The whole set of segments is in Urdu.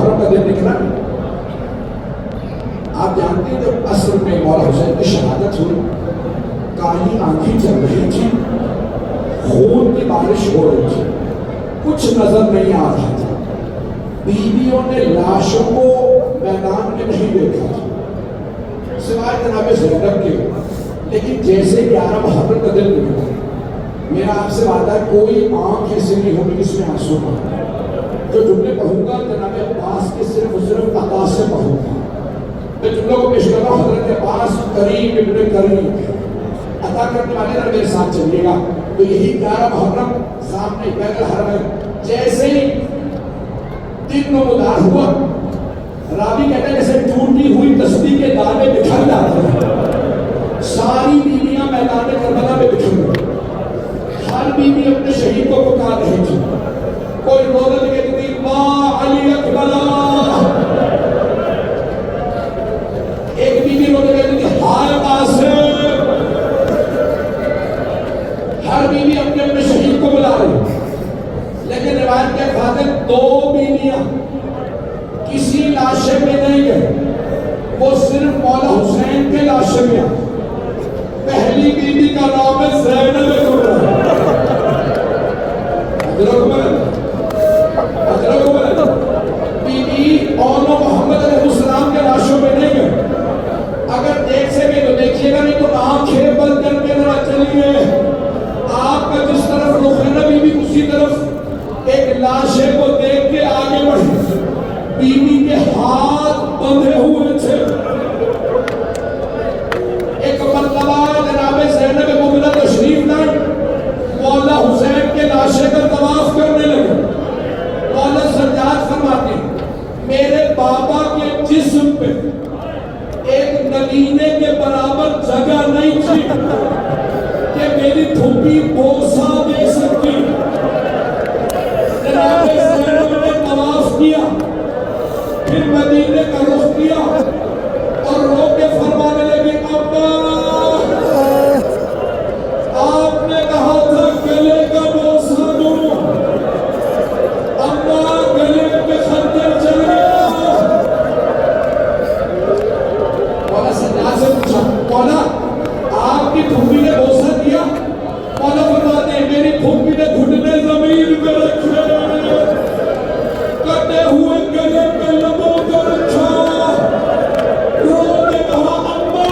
محرم کا دن نکلا. آپ جانتے ہیں جب عصر میں مولا حسین کی شہادت ہوئی، کالی آنکھیں چل رہی تھی، خون کی بارش ہو رہی تھی، کچھ نظر نہیں آ رہا تھا. بیویوں نے لاشوں کو میدان میں نہیں دیکھا تھا سوائے جناب زینب کے. لیکن جیسے 11 محرم کا دن نکلا، میرا آپ سے وعدہ ہے کوئی آنکھ ایسی نہیں ہوگی جس میں آنسو نہ ہو. جو جملے پڑھوں گا جناب عباس کے صرف عطا سے پڑھوں گا. میں جملوں کو پیش کر رہا ہوں. حضرت عباس کریم ابن کریم عطا کرنے والے ذرا میرے ساتھ چلیے گا. تو یہی 11 محرم سامنے بیت الحرم ہے. جیسے ہی دن نمودار ہوا، راوی کہتے ہیں جیسے ٹوٹی ہوئی تسبیح کے دانے بکھر جاتے ہیں. ساری بیویاں میدان کربلا میں بکھر گئی. ہر بیوی اپنے شہید کو پکار رہی تھی. کوئی عورت کہتی تھی واہ علی اکبر، ایک بیوی رونے کہتی تھی ہائے قاسم. ہر بیوی اپنے اپنے شہید کو بلا رہی. لیکن روایت کے خاطر 2 بیویاں کسی لاشے میں نہیں گئے، وہ صرف مولا حسین کے لاشے میں. پہلی بیوی کا نام ہے زینب کبریٰ. بیوی اولو محمد علیہ السلام کے لاشوں میں نہیں گئے. اگر دیکھ سکے تو دیکھیے گا، نہیں تو آنکھیں بند کر کے ذرا چلیے. آپ کا جس طرف رخ ہے نا بیوی اسی طرف ایک لاشے کو دیکھ کے آگے بڑھی. بیوی کے ہاتھ بندھے ہوئے تھے. ایک مرتبہ جناب زینب کبریٰ تشریف لائے، مولا حسین کے لاشے کا طواف کرنے لگے. مولا سجاد فرماتے ہیں میرے بابا کے جسم پہ ایک نگینے کے برابر جگہ نہیں تھی کہ میری پھوپھی بوسہ دے سکتی. جناب زینب نے طواف کیا، پھر مدینے کا رخ کیا اور رو کے فرمانے لگے ابا آپ نے کہا تھا گلے کا بوسہ دوں، ابا گلے پہ خنجر چل گیا. مولا سجاد سے پوچھا مولا آپ کی پھوپھی نے بوسہ دیا؟ مولا فرماتے ہیں میری پھوپھی نے گھٹنے زمین پہ رکھے، کٹے ہوئے گلے پہ لبوں کو رکھا، رو کے کہا ابا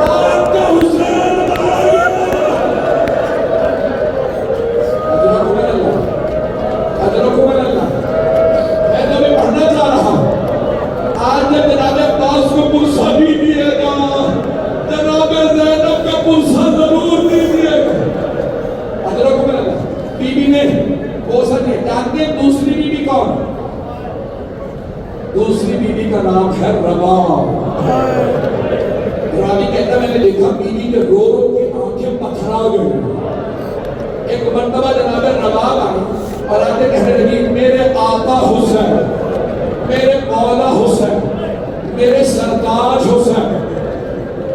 آپ کا حسین آیا. اجرکم اللہ. میں تمہیں پڑھنا چاہ رہا ہوں. آج جب جناب عباس کو پرسہ بھی دیے گا، جناب زینب کا پرسہ ضرور دیجیے گا. اجرکم اللہ. بیوی نے بوسہ دیا. جانتے ہیں دوسری بیوی کون؟ دوسری بیوی کا نام ہے رباب. راوی کہتا میں نے دیکھا بیوی کے رو رو کے آنکھیں پتھرا گئی. ایک مرتبہ جناب رباب آئی اور آتے کہنے لگی میرے آقا حسین، میرے مولا حسین، میرے سرتاج حسین،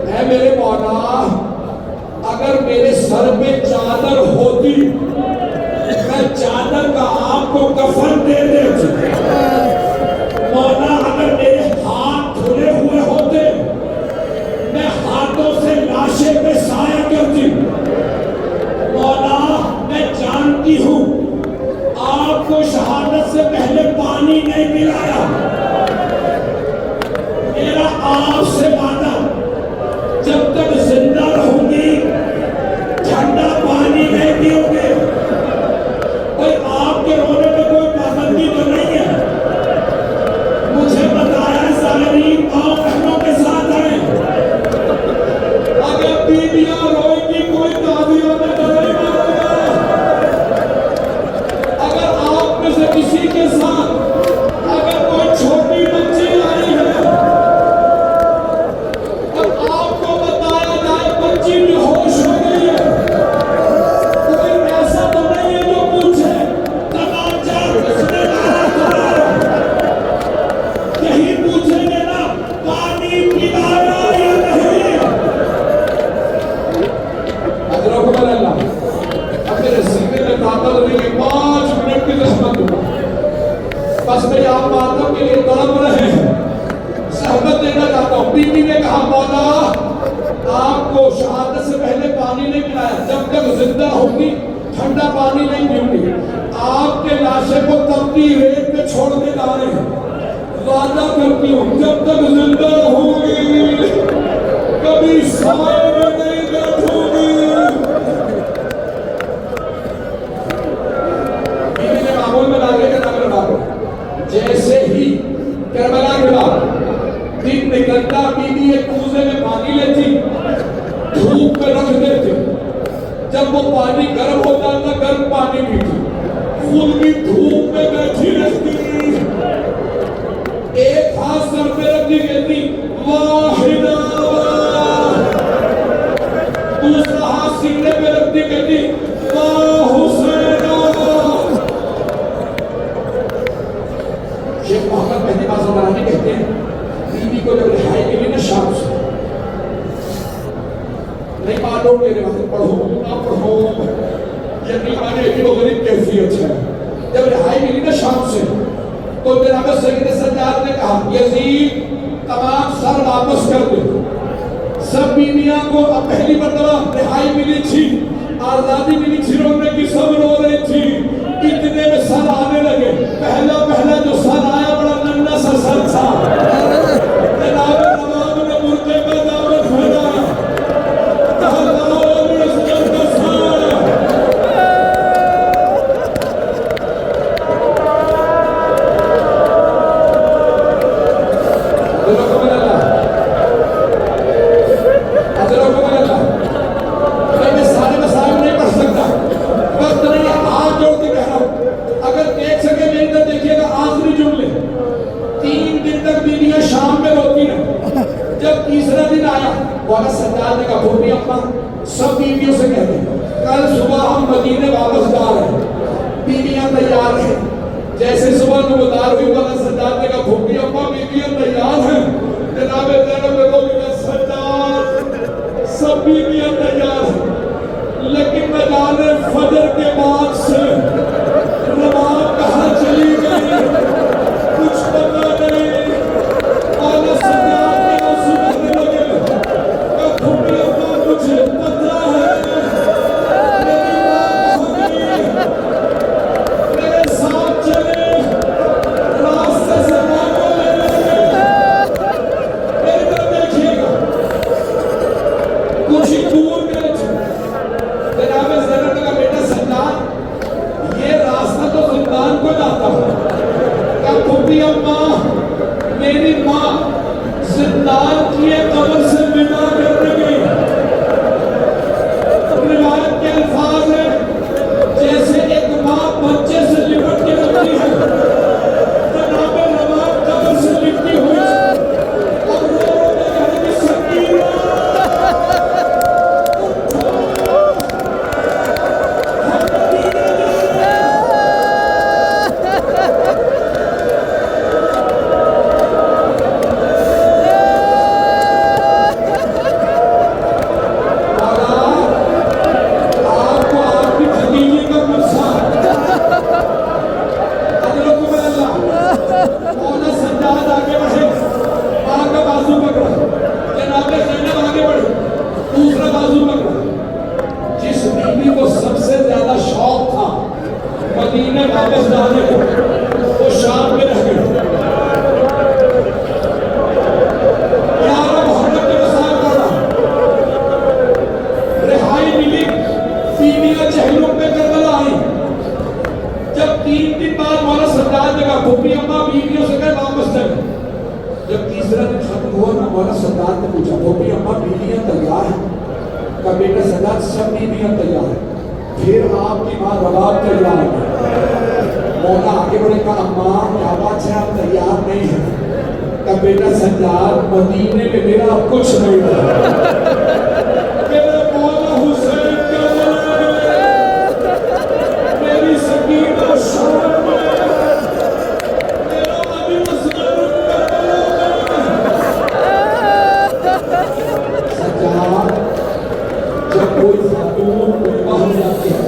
اے میرے مولا اگر میرے سر پہ چادر ہوتی میں چادر کا آپ کو کفن دے دیتی. مولا اگر میرے ہاتھ کھلے ہوئے ہوتے میں ہاتھوں سے لاشے پہ سایہ کرتی. مولا میں جانتی ہوں آپ کو شہادت سے پہلے پانی نہیں پلایا. میرا آپ سے وعدہ جب تک زندہ رہوں گی ٹھنڈا پانی نہیں پیو گے. کوئی آپ کے رونے میں کوئی پابندی تو نہیں ہے. مجھے بتایا زائرین آؤ بہنوں کے ساتھ آئے. اگر بیویاں روئیں گی کوئی تعزیہ میں تو نہیں مانوں گا. اگر آپ میں سے کسی کے ساتھ اگر کوئی چھوٹی بچی آئی ہے بس میں آپ باتوں کے لیے تڑپ رہے ہیں، صحبت دینا چاہتا ہوں۔ بی بی نے کہا مولا آپ کو شہادت سے پہلے پانی نہیں پلایا، جب تک زندہ ہوگی ٹھنڈا پانی نہیں پیوں گی۔ آپ کے لاشے کو تپتی ریت پہ چھوڑ کے جا رہے ہیں، وعدہ کرتی ہوں جب تک زندہ ہوگی کبھی سائے میں نہیں بیٹھوں گی۔ بیوی نے معمول میں لاگے کے نام رکھا، جیسے ہی کربلا کے بعد دن نکلتا بیوی ایک کوزے میں پانی لیتی، دھوپ پہ رکھ دیتے، جب وہ پانی گرم ہوتا تھا گرم پانی پیتی، خود بھی دھوپ میں بیٹھی رہتی، ایک ہاتھ سر پہ رکھتی کہتی واحدہ، دوسرا ہاتھ سینے پہ رکھتی کہتی واہ حسینہ۔ شیخ محمد مہدی بازرگانی کہتے ہیں بیوی کو جب رہائی ملی نا شام سے، نہیں معلوم میرے وقت پڑھو نہ پڑھو، یقین مانے کہ وہ غریب کیفیت ہے، جب رہائی ملی نا شام سے تو جناب سید سجاد نے کہا یزید تمام سر واپس کر دے۔ سب بیویاں کو اب پہلی مرتبہ رہائی ملی تھی، آزادی ملی تھی، رونے کی سب رو رہی تھی، اتنے میں سر آنے لگے، پہلا جو سر آیا بڑا ننھا سا سر تھا، جناب نواب نے مرتے میں دعوت بھیجا، کہا لاؤ میرے سر کا سر۔ سب بیویوں سے کہتے ہیں کل صبح ہم مدینے واپس جا رہے ہیں، بیویاں تیار ہیں، جیسے صبح نمودار ہوئی والا سجاد نے کہا بھوپی اپا بیویاں تیار ہیں، جناب زینب نے کہا سجاد سب بیویاں تیار ہیں، لیکن میں جانے فجر کے بعد سے رباب کہاں چلی گئی کچھ پتہ نہیں، والا سجاد کے آنسو بہنے لگے، کہا بھوپی اپا مجھے پتہ ہے میری ماں کہاں گئی، میرے ساتھ چلے راستے سے ماں کو لے لیں، میری طرف دیکھیے گا، کچھ ہی دور گئے تھے، جناب زینب نے کہا بیٹا سجاد یہ راستہ تو زندان کو جاتا ہے، کہا پھوپھی اماں میری ماں زندان کی ایک قبر سے ودا کرنے گئی، روایت کے الفاظ ہیں جیسے ایک ماں بچے سے لپٹ کے رکھتی ہے، جناب روایت قبر سے لپٹی ہوئی اور رو میں کہنے سکینہ بیٹا سجاد مدینے میں میرا کچھ نہیں ہے، میرے مولا حسین کا میری سکینہ شام میں میرا ابھی مسلم سجاد جب کوئی خاتون باہر جاتی ہے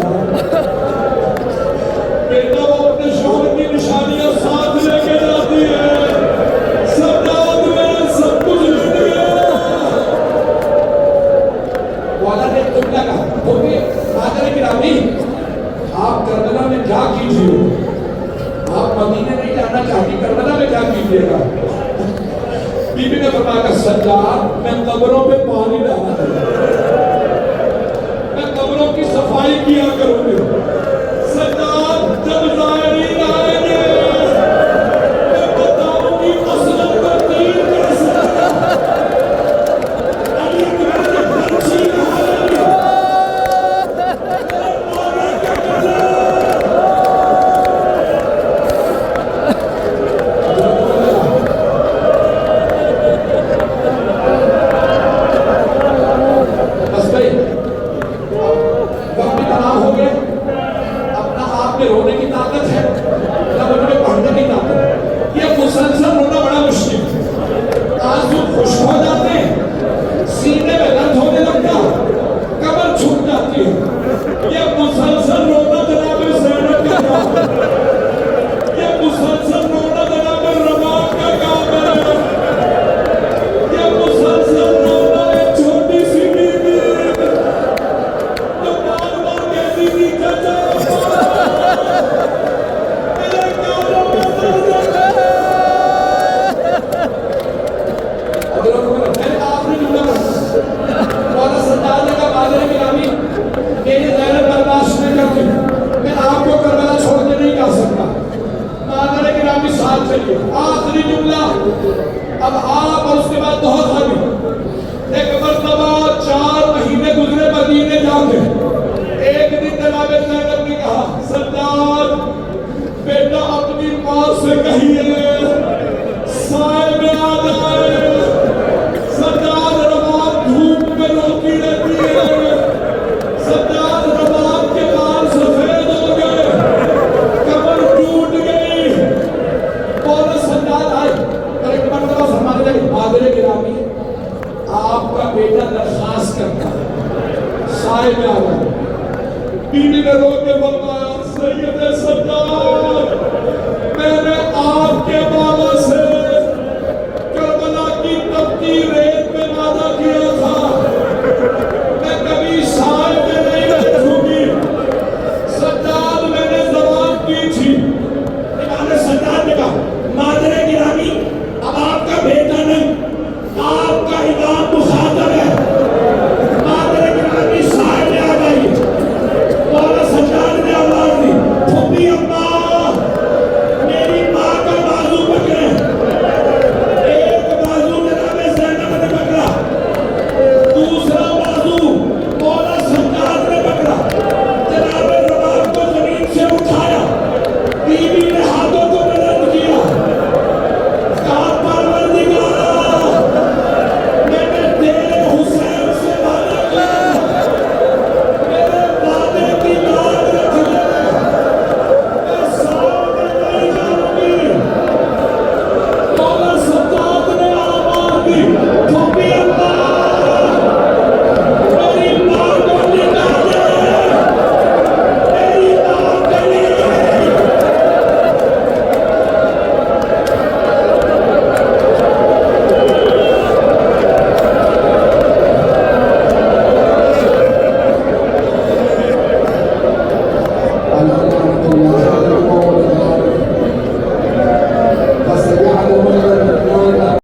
بیٹا وہ اپنے شوہر کی نشانیاں ساتھ لے نہیں جاننا چاہتی کربلا میں کیا کیجیے گا؟ بی بی نے فرمایا سجاد میں قبروں پہ پانی ڈالا میں قبروں کی صفائی کیا کروں گی سجاد جب زائرین آئیں گے میں بتاؤں گی اصل کا دین کیسا علی اکبر نے پرچی ڈالی رونے کی طاقت ہے نہ بچے پڑھنے کی طاقت ہے یہ مسلسل رونا بڑا مشکل ہے آنسو خوش ہو جاتے ہیں سینے میں درد ہونے لگتا کمر چھوٹ جاتی ہے یہ مسلسل رونا جناب زینب کا کام ہے یہ مسلسل رونا جناب رباب کا کام ہے یہ مسلسل رونا ایک چھوٹی سی بیوی جو بار بار کہتی تھی چچا میری غیرت برداشت نہیں کرتی میں آپ کو کربلا چھوڑ کے نہیں جا سکتا مادر گرامی ساتھ چلیے آخری جملہ اب آپ اور اس کے بعد دو خالی ایک مرتبہ 4 مہینے گزرے مدینے جا کے ایک دن جناب زینب نے کہا سجاد بیٹا اپنی ماں سے کہیے سائے میں آ جائے سجاد رباب دھوپ میں روکی رہتی ہے سجاد رباب کے بال سفید ہو گئے کمر ٹوٹ گئی اور سجاد آئے اور ایک مرتبہ فرمانے لگے مادر گرامی آپ کا بیٹا درخواست کرتا ہے سائے میں آ جائے بیوی نے رو کے فرمایا سید سجاد